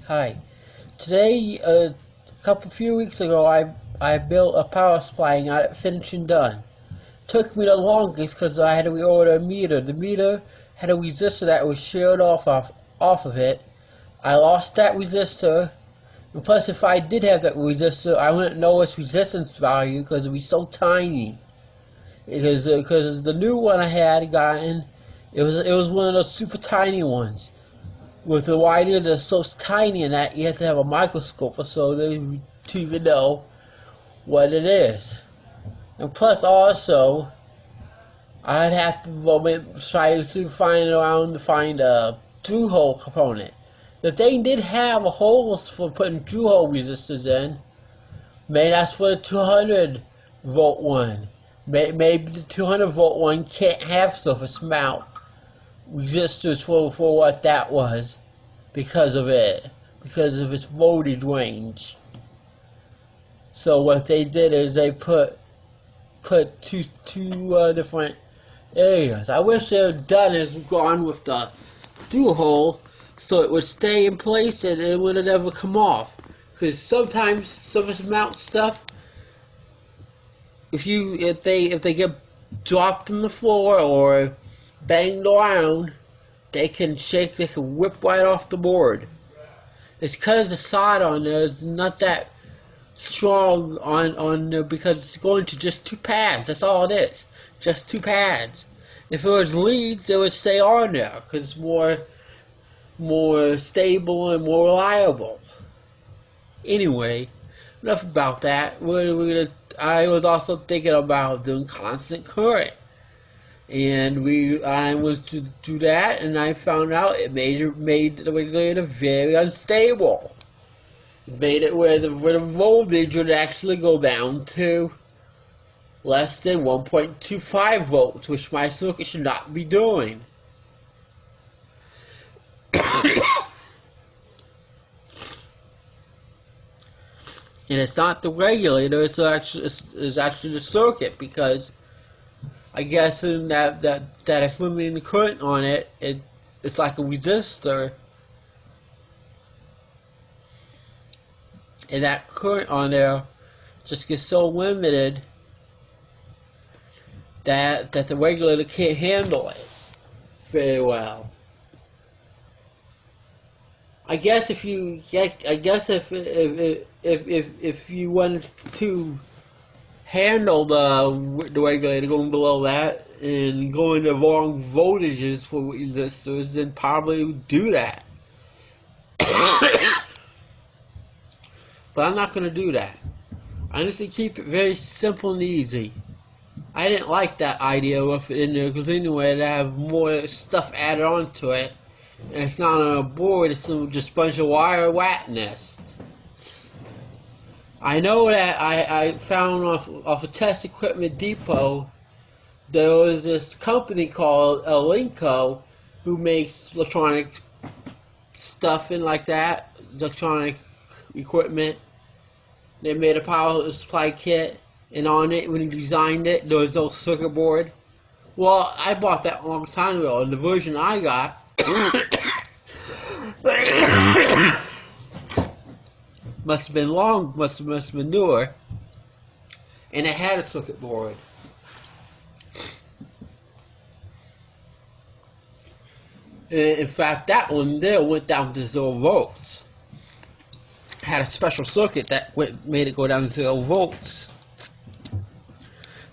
Hi. Today, a few weeks ago, I built a power supply and got it finished and done. Took me the longest because I had to reorder a meter. The meter had a resistor that was sheared off of it. I lost that resistor, and plus, if I did have that resistor, I wouldn't know its resistance value because it would be so tiny. Because the new one I had gotten, it was one of those super tiny ones. With the wire that's so tiny in that you have to have a microscope or so to even know what it is. And plus also, I'd have to try to find around to find a through hole component. The thing did have a holes for putting through hole resistors in. Maybe that's for the 200 volt one. Maybe the 200 volt one can't have surface mount resistors for what that was because of its voltage range. So what they did is they put two different areas. I wish they had done is gone with the through hole so it would stay in place and it would have never come off. Because sometimes surface mount stuff, if they get dropped on the floor or banged around, they can whip right off the board. It's because the solder on there is not that strong on there because it's going to just two pads. That's all it is, just two pads. If it was leads, it would stay on there because it's more stable and more reliable. Anyway, enough about that. I was also thinking about doing constant current. And I was to do that, and I found out it made the regulator very unstable. It made it where the voltage would actually go down to less than 1.25 volts, which my circuit should not be doing. And it's not the regulator; it's actually the circuit, because I guess in that it's limiting the current on it. It's like a resistor, and that current on there just gets so limited that the regulator can't handle it very well. I guess if you wanted to handle the regulator going below that and going to wrong voltages for resistors, then probably do that. But I'm not going to do that. I'm just going to keep it very simple and easy. I didn't like that idea of it in there because anyway, to have more stuff added onto it, and it's not on a board, it's just a bunch of wire rat nest. I know that I found off a Test Equipment Depot, there was this company called Elinco who makes electronic stuff and like that, electronic equipment. They made a power supply kit, and on it, when you designed it, there was no circuit board. Well, I bought that a long time ago, and the version I got must have been newer, and it had a circuit board. In fact, that one there went down to 0 volts. It had a special circuit that made it go down to 0 volts.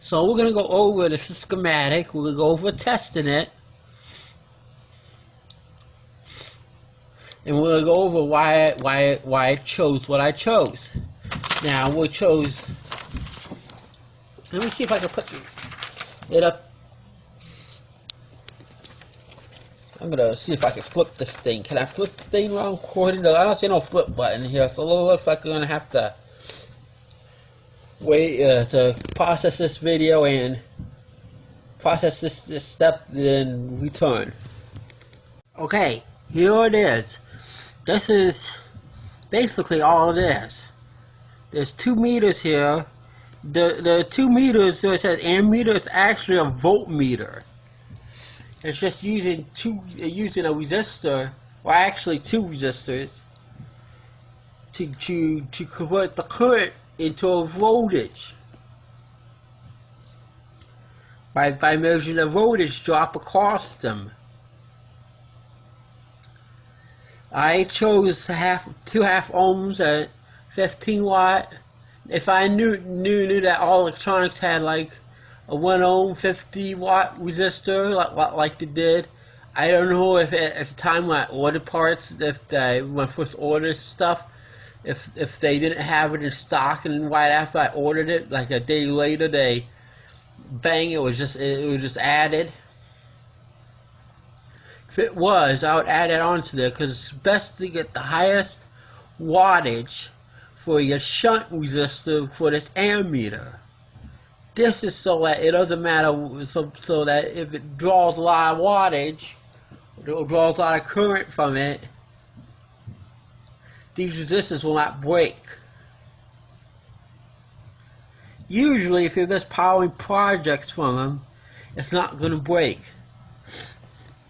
So we're going to go over the schematic. We're going to go over testing it. And we're going to go over why I chose what I chose. Now, let me see if I can put it up. I'm going to see if I can flip this thing. Can I flip the thing wrong? I don't see no flip button here, so it looks like I'm going to have to wait to process this video and process this step, then return. Okay, here it is. This is basically all it is. There's 2 meters here. The 2 meters, so it says ammeter, is actually a voltmeter. It's just using a resistor, or actually 2 resistors, to convert the current into a voltage by measuring the voltage drop across them. I chose 2.5 ohms at 15 watt. If I knew that all electronics had like a 1 ohm 50 watt resistor like they did, I don't know if at the time when I ordered parts, when I first ordered stuff, if they didn't have it in stock, and right after I ordered it, like a day later, it was just added. If it was, I would add it onto there, because it's best to get the highest wattage for your shunt resistor for this ammeter. This is so that it doesn't matter, so that if it draws a lot of wattage, it draws a lot of current from it, these resistors will not break. Usually, if you're just powering projects from them, it's not going to break.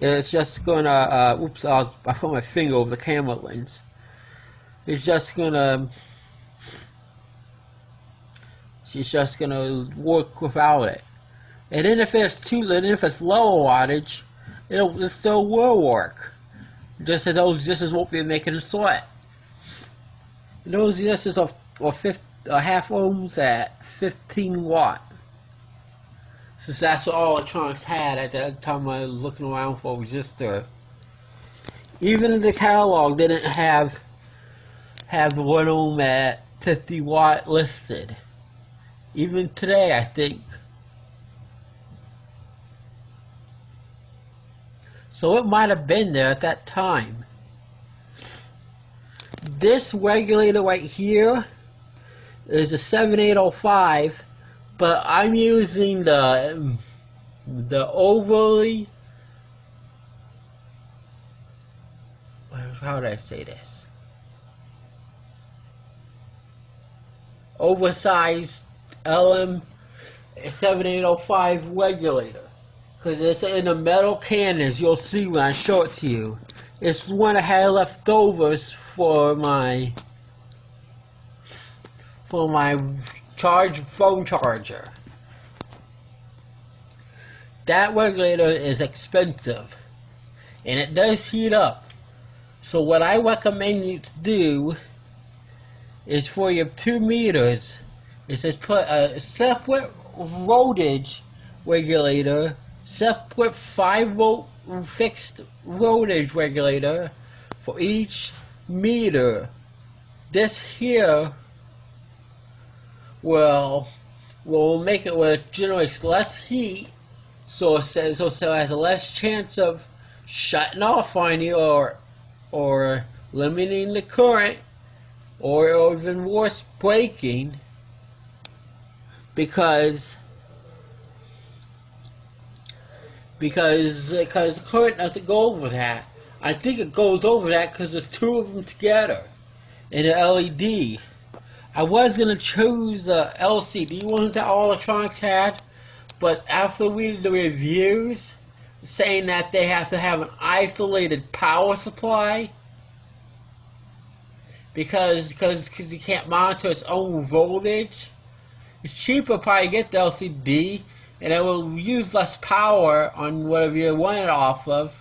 It's just gonna, oops, I put my finger over the camera lens. It's just gonna work without it. And then if it's low wattage, it still will work. Just that those resistors won't be making a sweat. And those resistors are half ohms at 15 watt. Since that's what all electronics had at that time I was looking around for a resistor. Even in the catalog, they didn't have the 1 ohm at 50 watt listed. Even today, I think. So it might have been there at that time. This regulator right here is a 7805. But I'm using the overly, how did I say this? Oversized LM7805 regulator. Because it's in the metal can, as you'll see when I show it to you. It's the one I had leftovers for my phone charger. That regulator is expensive, and it does heat up. So what I recommend you to do is, for your 2 meters, is just put a separate voltage regulator, separate 5 volt fixed voltage regulator for each meter. This here will make it where it generates less heat, so it has a less chance of shutting off on you, or limiting the current, or even worse, breaking, because the current doesn't go over that. I think it goes over that because there's 2 of them together in an LED. I was going to choose the LCD ones that all electronics had, but after reading the reviews saying that they have to have an isolated power supply because you can't monitor its own voltage, it's cheaper probably to get the LCD, and it will use less power on whatever you want it off of,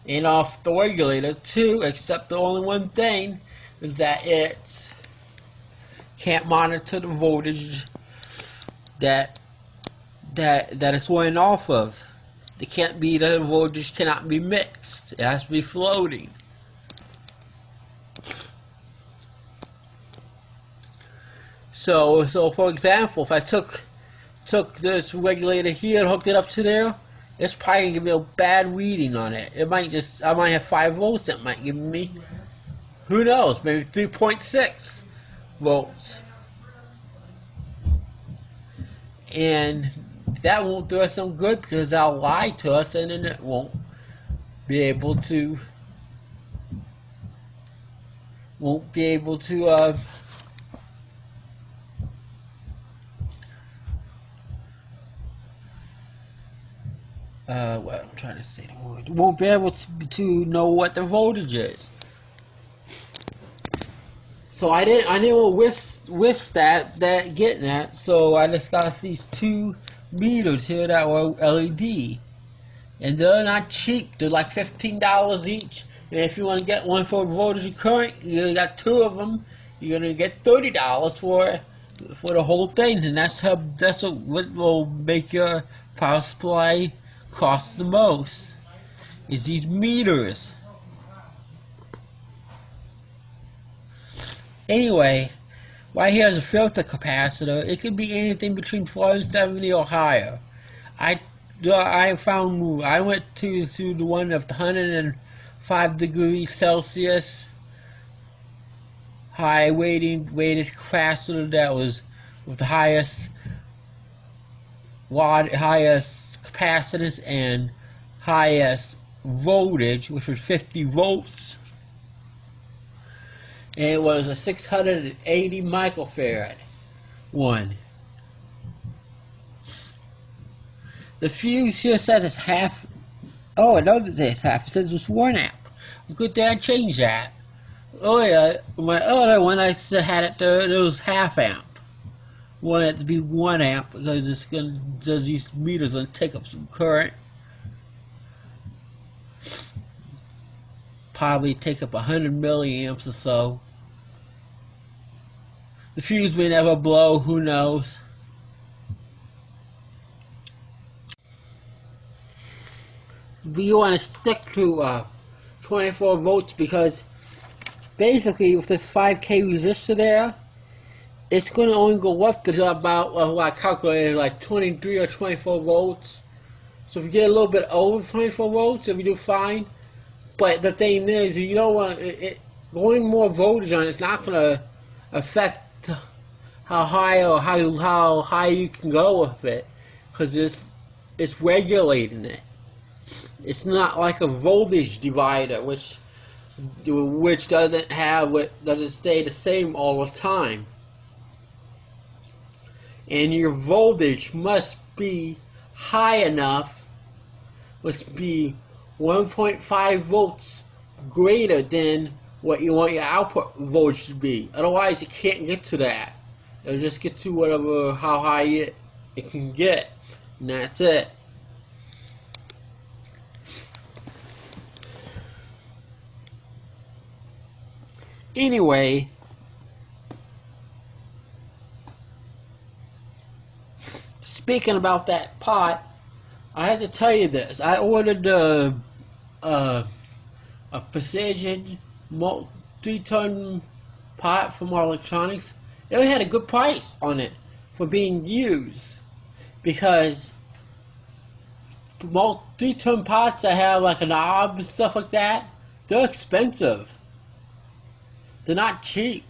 and off the regulator too, except the only one thing is that it can't monitor the voltage that it's running off of. The voltage cannot be mixed. It has to be floating. So for example, if I took this regulator here and hooked it up to there, it's probably gonna give me a bad reading on it. I might have 5 volts that might give me, who knows, maybe 3.6 volts. And that won't do us some good, because they'll lie to us, and then it won't be able to what I'm trying to say the word. Won't be able to know what the voltage is. So I didn't wish that getting that. So I just got these two meters here that were LED, and they're not cheap. They're like $15 each. And if you want to get one for voltage and current, you got two of them. You're gonna get $30 for the whole thing, and that's what will make your power supply cost the most. Is these meters. Anyway, right here is a filter capacitor. It could be anything between 470 or higher. I went to the one of 105 degrees Celsius high weighted capacitor that was with the highest capacitance and highest voltage, which was 50 volts. And it was a 680 microfarad one. The fuse here says it's half. Oh, it doesn't say it's half. It says it's 1 amp. Good thing I changed that. Oh yeah, my other one I had it there. It was half amp. Wanted it to be 1 amp because these meters gonna take up some current. Probably take up 100 milliamps or so. The fuse may never blow, who knows. But you want to stick to 24 volts because basically with this 5K resistor there, it's going to only go up to about, well, I calculated like 23 or 24 volts. So if you get a little bit over 24 volts, if you do fine. But the thing is, you don't want going more voltage on it's not going to affect how high or how high you can go with it, because it's regulating it. It's not like a voltage divider, which doesn't stay the same all the time. And your voltage must be high enough, must be 1.5 volts greater than what you want your output voltage to be. Otherwise, you can't get to that. It'll just get to how high it can get, and that's it. Anyway, speaking about that pot, I had to tell you this. I ordered a precision multi-ton pot from our electronics. It had a good price on it for being used, because multi-ton pots that have like a knob and stuff like that, they're expensive. They're not cheap.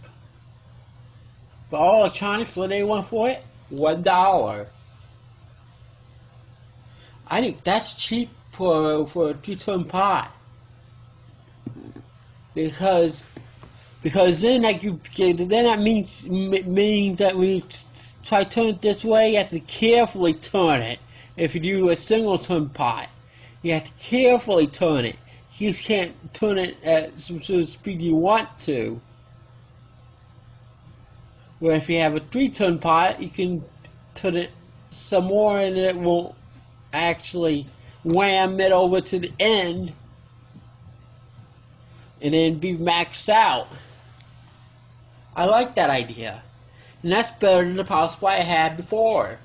For all electronics, what they want for it? $1. I think that's cheap for a 2-ton pot, because then that means that when you try to turn it this way, you have to carefully turn it. If you do a single-ton pot, you have to carefully turn it. You just can't turn it at some sort of speed you want to. Where if you have a 3-ton pot, you can turn it some more and it won't actually wham it over to the end and then be maxed out. I like that idea, and that's better than the power supply I had before.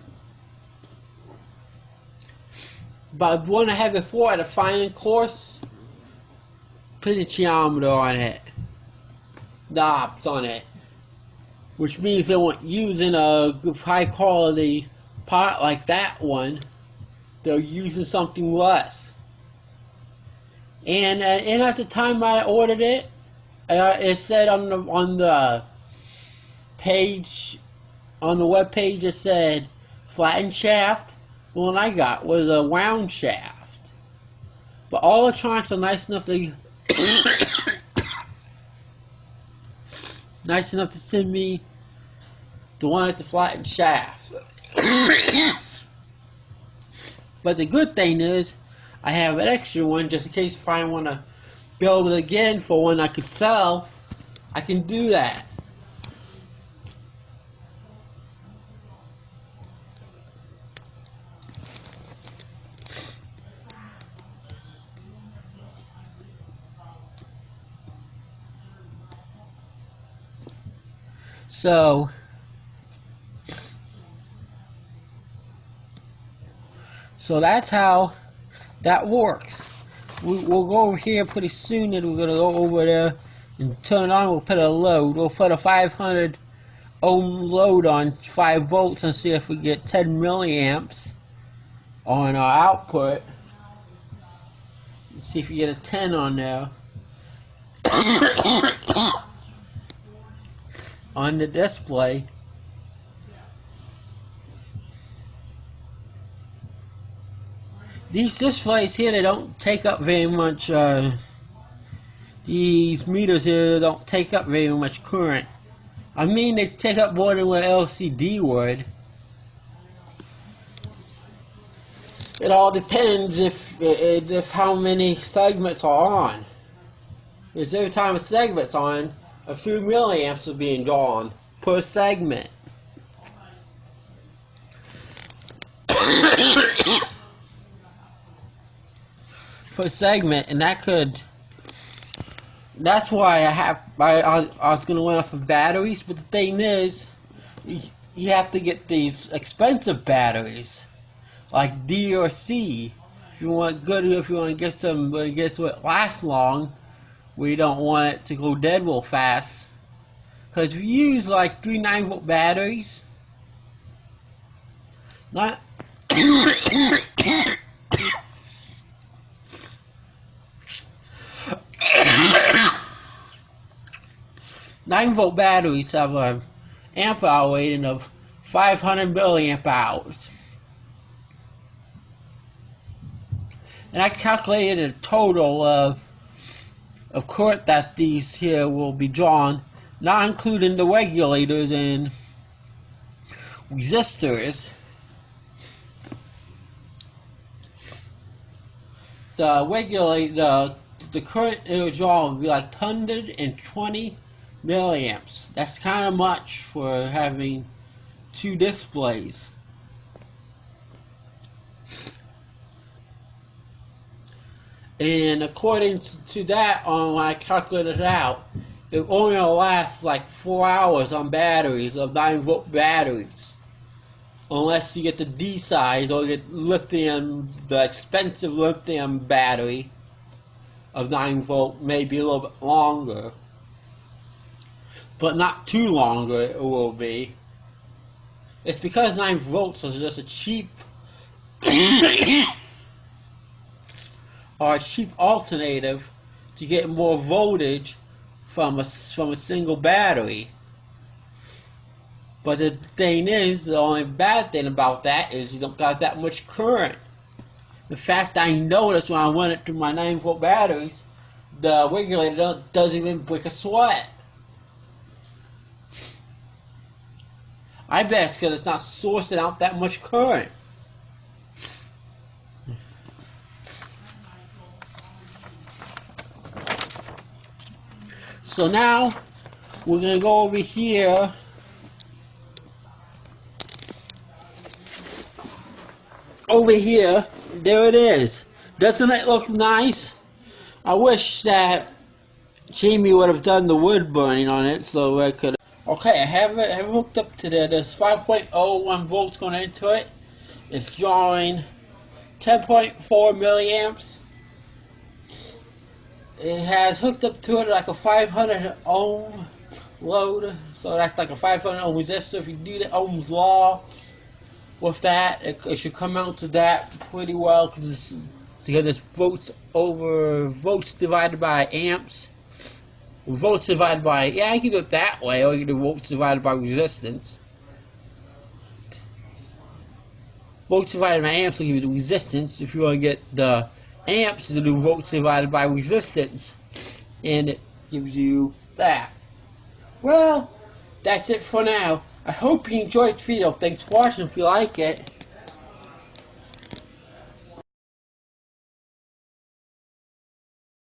But the one I had before had a fine and coarse potentiometer on it, knobs on it, which means they weren't using a high quality pot like that one. They're using something less. And at the time I ordered it, it said on the page, on the web page, it said flattened shaft. The one I got was a round shaft. But all electronics are nice enough to send me the one at the flattened shaft. But the good thing is, I have an extra one just in case if I want to build it again for one I could sell. I can do that. So that's how that works. We'll go over here pretty soon, and we're going to go over there and turn on. We'll put a load. We'll put a 500 ohm load on 5 volts and see if we get 10 milliamps on our output. Let's see if we get a 10 on there. On the display. These displays here, they don't take up very much, these meters here don't take up very much current. I mean, they take up more than what LCD would. It all depends if how many segments are on. Because every time a segment's on, a few milliamps are being drawn per segment. Per segment, and that's why I was going to run off of batteries, but the thing is, you have to get these expensive batteries like D or C if you want to get some, get to it last long. We don't want it to go dead real fast, because if you use like 3 9-volt batteries, not 9-volt batteries have an amp hour rating of 500 milliamp hours. And I calculated a total of current that these here will be drawn, not including the regulators and resistors. The current it will draw will be like 120 milliamps. That's kind of much for having 2 displays. And according to that, when I calculated it out, it only lasts like 4 hours on batteries of 9-volt batteries, unless you get the D size or get lithium, the expensive lithium battery of 9-volt, maybe a little bit longer, but not too longer. It will be. It's because 9 volts is just a cheap or a cheap alternative to get more voltage from a single battery. But the thing is, the only bad thing about that is you don't got that much current. In fact, I noticed when I run it through my 9-volt batteries, the regulator doesn't even break a sweat. I bet it's because it's not sourcing out that much current. So now we're going to go over here . Over here, there it is. Doesn't it look nice? I wish that Jamie would have done the wood burning on it so I could. Okay, I have it hooked up to there. There's 5.01 volts going into it. It's drawing 10.4 milliamps. It has hooked up to it like a 500 ohm load, so that's like a 500 ohm resistor. If you do the Ohm's law with that, it should come out to that pretty well, because it's volts divided by amps. Volts divided by, yeah, you can do it that way, or you can do volts divided by resistance. Volts divided by amps will give you the resistance. If you want to get the amps, to do volts divided by resistance, and it gives you that. Well, that's it for now. I hope you enjoyed this video. Thanks for watching. If you like it,